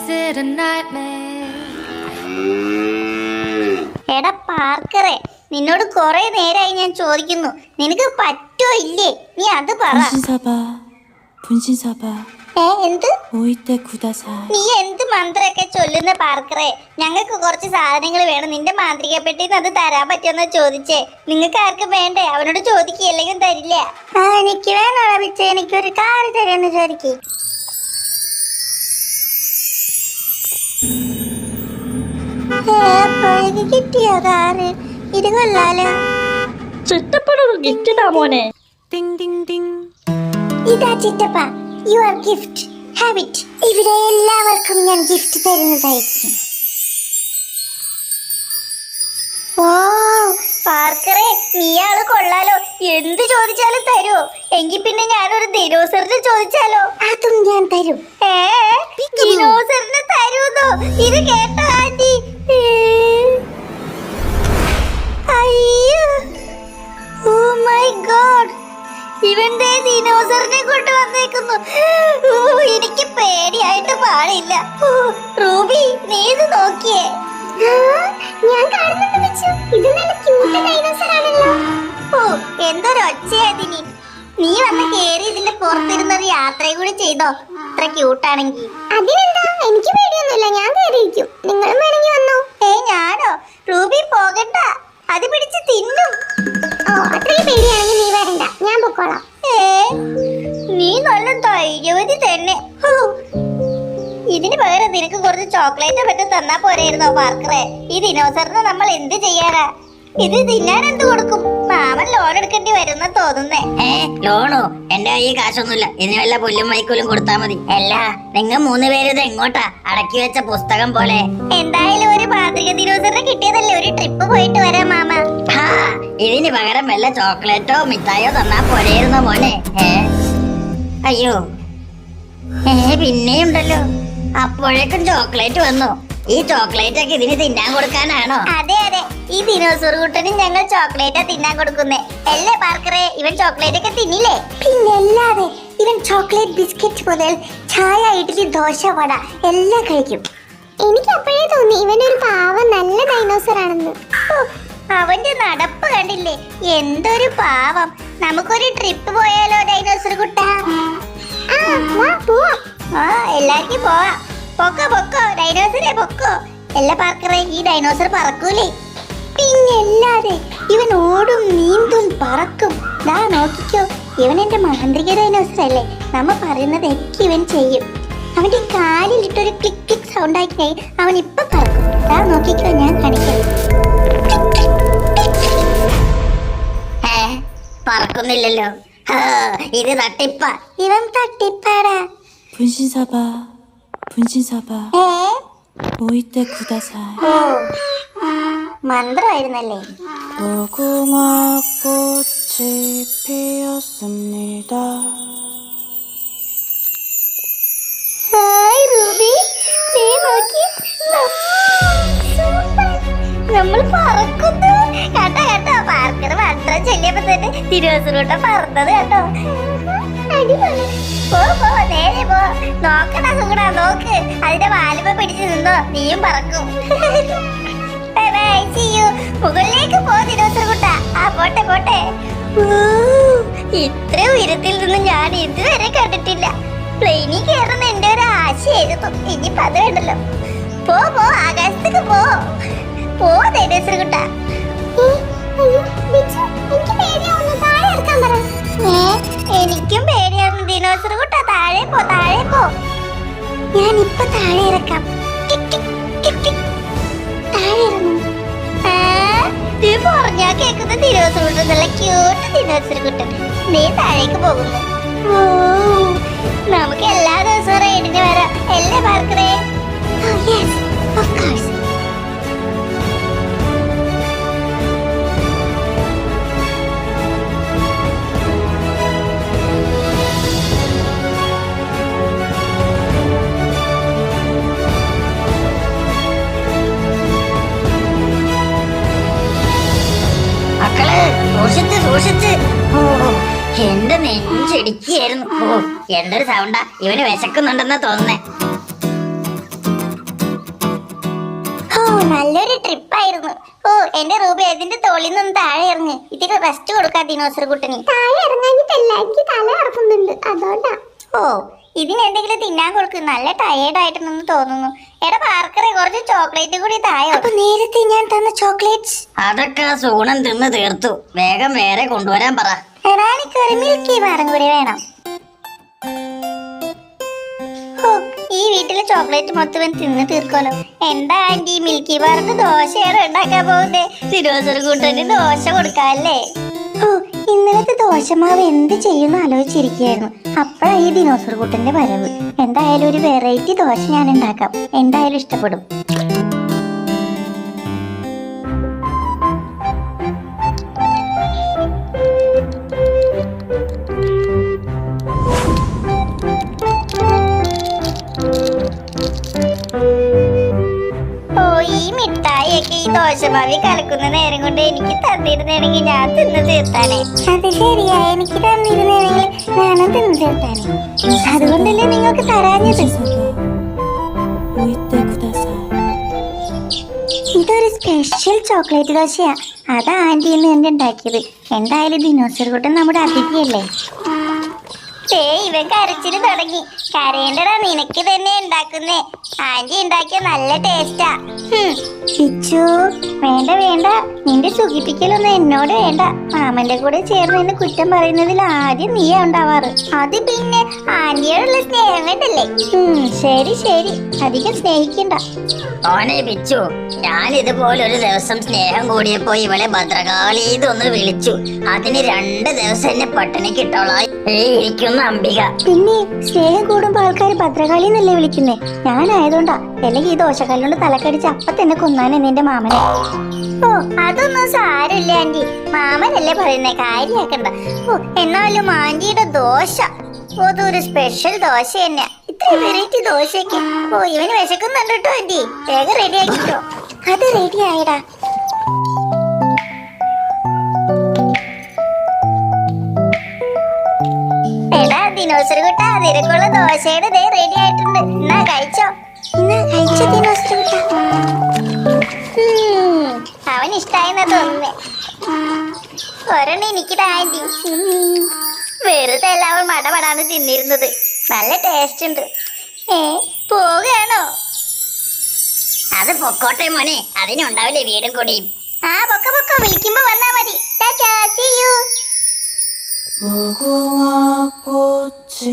it a nightmare? എടാ പാർക്കറെ, നിന്നോട് കുറെ നേരമായി ഞാൻ ചോദിക്കുന്നു, നിനക്ക് പറ്റോ ഇല്ലേ? നീ അത് പറ. 분신사바 എന്ത്? 오이테 구다사이. നീ എന്ത് മന്ത്രമൊക്കെ ചൊല്ലുന്ന പാർക്കറെ? ഞങ്ങൾക്ക് കുറച്ച് സാധനങ്ങൾ വേണം. നിന്റെ മാന്ത്രിക പെട്ടിന്ന് അത് തരാൻ പറ്റുമെന്ന് ചോദിച്ചേ. നിങ്ങൾക്ക് ആർക്കും വേണ്ടേ? അവനോട് ചോദിക്കുക, അല്ലെങ്കിൽ തരില്ല. എനിക്ക് വേണോടാ പിച്ചേ, എനിക്കൊരു കാറ് തരുമെന്ന് ചോദിക്കേ. കിട്ടിയോ കാറ്? ഇത് കൊള്ളാലോ. ചിറ്റപ്പനൊരു ഗിഫ്റ്റ് ഇടാ മോനെ. 띵띵띵. ഇതാ ചിറ്റപ്പ, യുവർ ഗിഫ്റ്റ്. Have it. ഇവിടെ എല്ലാവർക്കും ഞാൻ ഗിഫ്റ്റ് തരുന്നതായിരിക്കും. ഓ പാർക്കറെ, നീയാള് കൊള്ളാലോ. എന്ത് ചോദിച്ചാലും തരുമോ? എങ്കിൽ പിന്നെ ഞാനൊരു ദിനോസറിന് ചോദിച്ചാലോ? അതും ഞാൻ തരും. ദിനോസറിന് തരുന്നോ? ഇത് കേട്ടോ ആന്റി? അയ്യോ, ഓ മൈ ഗോഡ്, ഇവന്റെ ദിനോസറിനെ കൊണ്ട് വന്നേക്കുന്നു. എനിക്ക് പേടിയായിട്ട് പാടില്ല. റൂബി, നീ ഇത് നോക്കിയേ. ഞാൻ എന്തൊരു ഒച്ചയാതിനി. നീ വന്ന് കേറി ഇതിന്റെ പുറത്തിരുന്നൊരു യാത്രയും കൂടി ചെയ്തോ, അത്ര ക്യൂട്ടാണെങ്കിൽ. അതിനെന്താ, എനിക്ക് പേടിയൊന്നുമില്ല, ഞാൻ കയറിയിരിക്കും. നിങ്ങളും വേണമെങ്കിൽ വന്നോ. ഞാനോ? റൂബി പോകണ്ട, അത് പിടിച്ച് തിന്നും. അത്രയും പേടിയാണെങ്കിൽ നീ വരണ്ട, ഞാൻ പൊക്കോളാം. നീ നല്ല ധൈര്യവതി തന്നെ. ഇതിന് പകരം നിനക്ക് കുറച്ച് ചോക്ലേറ്റ് പറ്റും തന്നാ പോരായിരുന്നോ പാർക്കറെ? ഈ ദിനോസറിന് നമ്മൾ എന്ത് ചെയ്യാനാ? ഇത് തിന്നാൻ എന്ത് കൊടുക്കും? മാമൻ ലോൺ എടുക്കേണ്ടി വരുന്ന തോന്നുന്നേ. ലോണോ? എന്റെ കയ്യിൽ കാശൊന്നുമില്ല. ഇതിന് വല്ല പുല്ലും വൈക്കോലും കൊടുത്താ മതി. അല്ല, നിങ്ങൾ 3 പേര് ഇത് എങ്ങോട്ടാ? അടക്കി വെച്ച പുസ്തകം പോലെ. എന്തായാലും ഒരു മാന്ത്രിക ദിനോസറിനെ കിട്ടിയതല്ലേ, ഒരു ട്രിപ്പ് പോയിട്ട് വരാം മാമ. ഇതിന് പകരം വല്ല ചോക്ലേറ്റോ മിഠായോ തന്നാ പോരായിരുന്നോ മോനെ? അയ്യോ, പിന്നെയുണ്ടല്ലോ. അപ്പോഴേക്കും ചോക്ലേറ്റ് വന്നു. ഈ ചോക്ലേറ്റ് ഒക്കെ ഇതിന് തിന്നാൻ കൊടുക്കാനാണോ? അതെ അതെ, ഈ ദിനോസർ കൂട്ടനും ഞങ്ങൾ ചോക്ലേറ്റാ തിന്നാൻ കൊടുക്കുന്നേ. അല്ലേ പാർക്കറെ? ഇവൻ ചോക്ലേറ്റ് ഒക്കെ തിന്നില്ലേ? പിന്നല്ലാതെ. ഇവൻ ചോക്ലേറ്റ് ബിസ്ക്കറ്റ് പോലെ ചായ, ഇഡ്ഡലി, ദോശ, വട എല്ലാം കഴിക്കും. എനിക്ക് അപ്പോഴേ തോന്നി ഇവനൊരു പാവം നല്ല ഡൈനോസർ ആണെന്ന്. അവന്റെ നടപ്പ് കണ്ടില്ലേ, എന്തൊരു പാവം. നമുക്കൊരു ട്രിപ്പ് പോയാലോ ഡൈനോസർ കുട്ടാ? എല്ലാവർക്കും പോവാ. പൊക്കോ പൊക്കോ ഡൈനോസറെ, പൊക്കോ. എല്ലാ പാർക്കറെ, ഈ ഡൈനോസർ പറക്കൂലേ? പിന്നല്ലാതെ. ഇവൻ ഓടും, നീന്തും, പറക്കും. ദാ നോക്കിക്കോ, ഇവൻ എന്റെ മാന്ത്രിക ഡൈനോസർ അല്ലേ. നമ്മ പറയുന്നതൊക്കെ ഇവൻ ചെയ്യും. അവന്റെ കാലിലിട്ടൊരു ക്ലിക്ക് ക്ലിക്ക് സൗണ്ട് ആക്കി അവൻ ഇപ്പൊ പറക്കും. ദാ നോക്കിക്കോ, ഞാൻ കാണിക്കാം. പറക്കുന്നില്ലല്ലോ. ഇത് തട്ടിപ്പ. ഇവൻ തട്ടിപ്പാടാ. 분신사바 오이테 구다사이. മന്ത്രമായിരുന്നല്ലേ. 무궁화 꽃이 피었습니다. ഹായ് റൂബി, നീ നോക്കി, നമ്മൾ പറക്കുന്നു. കേട്ടോ കേട്ടോ, പാർക്കർ മന്ത്രം ചെല്ലിയപ്പോ തന്നെ തിരുവനന്തപുരം പറന്നത് കേട്ടോ. പോ പോ, നേരെ പോ. നോക്കണ സുഖടാ, നോക്ക്. അതിന്റെ വാലുമ പിടിച്ചു നിന്നോ, നീയും പറക്കും. മുകളിലേക്ക് പോ തിരുവനന്തപുരം കുട്ട. പോട്ടെ പോട്ടെ. ഇത്ര ഉയരത്തിൽ നിന്ന് ഞാൻ ഇതുവരെ കണ്ടിട്ടില്ല. പ്ലെയിനിൽ കയറുന്ന എന്റെ ഒരു ആശയായിരുന്നു. ഇനിയിപ്പോ അത് വേണ്ടല്ലോ. പോ പോ, ആകാശത്തേക്ക് പോ. പോ തിരുവനന്തപുരം കുട്ട. എനിക്കും പേടിയായിരുന്നു ദിനോസർ കുട്ട. താഴെ പോ, താഴെ പോ. ഞാൻ ഇപ്പൊ താഴെ ഇറക്കാം. താഴെ ഇറങ്ങും. പറഞ്ഞാ കേൾക്കുന്ന ദിനോസർ കുട്ടൻ, നല്ല ക്യൂട്ട് ദിനോസർ കുട്ടൻ. നീ താഴേക്ക് പോകുന്നു. നമുക്ക് എല്ലാ ദിവസവും റൈഡിന് വരാം, അല്ലേ പാർക്കറേ? സൂക്ഷിച്ച്. എന്റെ നെഞ്ചിടിക്കുകയായിരുന്നു. എന്തൊരു സൗണ്ടാ. ഇവന് വിശക്കുന്നുണ്ടെന്നാ തോന്നുന്നേ. നല്ലൊരു ട്രിപ്പായിരുന്നു. ഓ എന്റെ റൂബി അതിന്റെ തോളിൽ നിന്ന് താഴെ ഇറങ്ങ്. ഇതിന് റെസ്റ്റ് കൊടുക്കാ ദിനോസർ കുട്ടന്. താഴെ ഇറങ്ങാനിട്ടല്ല, എനിക്ക് തല ഇറക്കുന്നുണ്ട്, അതുകൊണ്ടാ. ഓ ഇതിന് എന്തെങ്കിലും തിന്നാൻ കൊടുക്കും. നല്ല ടയേർഡ് ആയിട്ടുണ്ടെന്ന് തോന്നുന്നു. എടാ പാർക്കറെ കുറച്ച് ചോക്ലേറ്റ് കൂടി തായോ. അപ്പൊ നേരത്തെ ഞാൻ തന്ന ചോക്ലേറ്റ്സ് അതൊക്കെ സൂണൻ തിന്ന് തീർത്തു. വേഗം വേറെ കൊണ്ടുവരാൻ പറ. എടാ എനിക്കൊരു മിൽക്കി ബാറും കൂടി വേണം. ഈ വീട്ടിലെ ചോക്ലേറ്റ് മൊത്തം തിന്ന് തീർക്കോലോ. എന്താ ആന്റി മിൽക്കി ബാറിന്റെ ദോശയാണ് ഉണ്ടാക്കാൻ പോകുന്നേ? ദിനോസർ കൂട്ടന് ദോശ കൊടുക്കാല്ലേ? ഓ ഇന്നലത്തെ ദോശമാവ് എന്ത് ചെയ്യുന്ന ആലോചിച്ചിരിക്കുകയായിരുന്നു. അപ്പഴാ ഈ ദിനോസർ കൂട്ടന്റെ വരവ്. എന്തായാലും ഒരു വെറൈറ്റി ദോശ ഞാൻ ഉണ്ടാക്കാം. എന്തായാലും ഇഷ്ടപ്പെടും. മിഠായിയൊക്കെ ഈ ദോശമാവി കലക്കുന്ന നേരം കൊണ്ട് എനിക്ക് തന്നിരുന്നെങ്കിൽ ഞാൻ തിന്ന് തീർത്താനേ. അത് ശരിയാ, എനിക്ക് തന്നിരുന്നെങ്കിൽ ഞാനും തിന്ന് തീർത്താനേ. അതുകൊണ്ടല്ലേ നിങ്ങൾക്ക് തരാഞ്ഞത്. ഇതൊരു സ്പെഷ്യൽ ചോക്ലേറ്റ് ദോശയാ. അതാ ആന്റിന്ന് എന്നെ ഉണ്ടാക്കിയത്. എന്തായാലും ദിനോസർ കൂട്ടൻ നമ്മുടെ അതിഥിയല്ലേ. ഇവൻ കരച്ചില് തുടങ്ങി. കരയേണ്ടടാ, നിനക്ക് തന്നെ ഉണ്ടാക്കുന്നേ. ആന്റി ഉണ്ടാക്കിയ നല്ല ടേസ്റ്റാ. പിച്ചു വേണ്ട വേണ്ട, നിന്റെ സുഖിപ്പിക്കലൊന്നും എന്നോട് വേണ്ട. മാമന്റെ കൂടെ ചേർന്ന് എന്നെ കുറ്റം പറയുന്നതിൽ ആദ്യം നീയാ ഉണ്ടാവാറ്. അത് പിന്നെ ആന്റിയോടുള്ള സ്നേഹം കൊണ്ടല്ലേ. ശരി ശരി, അധികം സ്നേഹിക്കണ്ട. ഓനെ പിച്ചു, ഞാൻ ഇതുപോലൊരു ദിവസം സ്നേഹം കൂടിയപ്പോ ഇവളെ ഭദ്രകാളി ഇതൊന്ന് വിളിച്ചു. അതിന് 2 ദിവസം എന്നെ പട്ടിണി കിട്ടോളായി ഇരിക്കുന്ന അംബിക. പിന്നെ സ്നേഹം കൂടുമ്പോ ആൾക്കാർ ഭദ്രകാളി എന്നല്ലേ വിളിക്കുന്നേ? ഞാനായതുകൊണ്ടാ. അല്ലെങ്കിൽ ഈ ദോശക്കല്ലുകൊണ്ട് തലക്കടിച്ച് അപ്പൊ തന്നെ കൊന്നാനെ നിന്റെ മാമനെ. ഓ അതൊന്നും സാരമില്ല ആന്റി, മാമനല്ലേ പറയുന്നേ, കാര്യാക്കണ്ട. ഓ എന്നാലും ആന്റിയുടെ ദോശ അതൊരു സ്പെഷ്യൽ ദോശ തന്നെ. ഇത്ര വെറൈറ്റി ദോശയ്ക്ക്. ഓ ഇവന് വിശക്കുന്നുണ്ട് കേട്ടോ ആന്റി. വേഗം റെഡി ആക്കിട്ടോ. അത് റെഡി ആയിടാ. എടാ ദിനോസർ കുട്ടാ, നിനക്കുള്ള ദോശയുടെ ദേ റെഡി ആയിട്ടുണ്ട്. എന്നാ കഴിച്ചോ. ദിനോസർ കുട്ടാ. അവൻ ഇഷ്ടായെന്നാ തോന്നുന്നേ. ഒരെണ്ണം എനിക്കിടാ ആന്റി. വെറുതെ അല്ല അവൻ മടമടാന്ന് തിന്നിരുന്നത്. നല്ല ടേസ്റ്റ് ഉണ്ട്. പോവുകയാണോ? അത് പൊക്കോട്ടെ മോനെ, അതിനുണ്ടാവില്ലേ വീടും കൂടിയും. ആ പൊക്ക പൊക്ക, വിളിക്കുമ്പോ വന്നാ മതി. See you. 무궁화 꽃이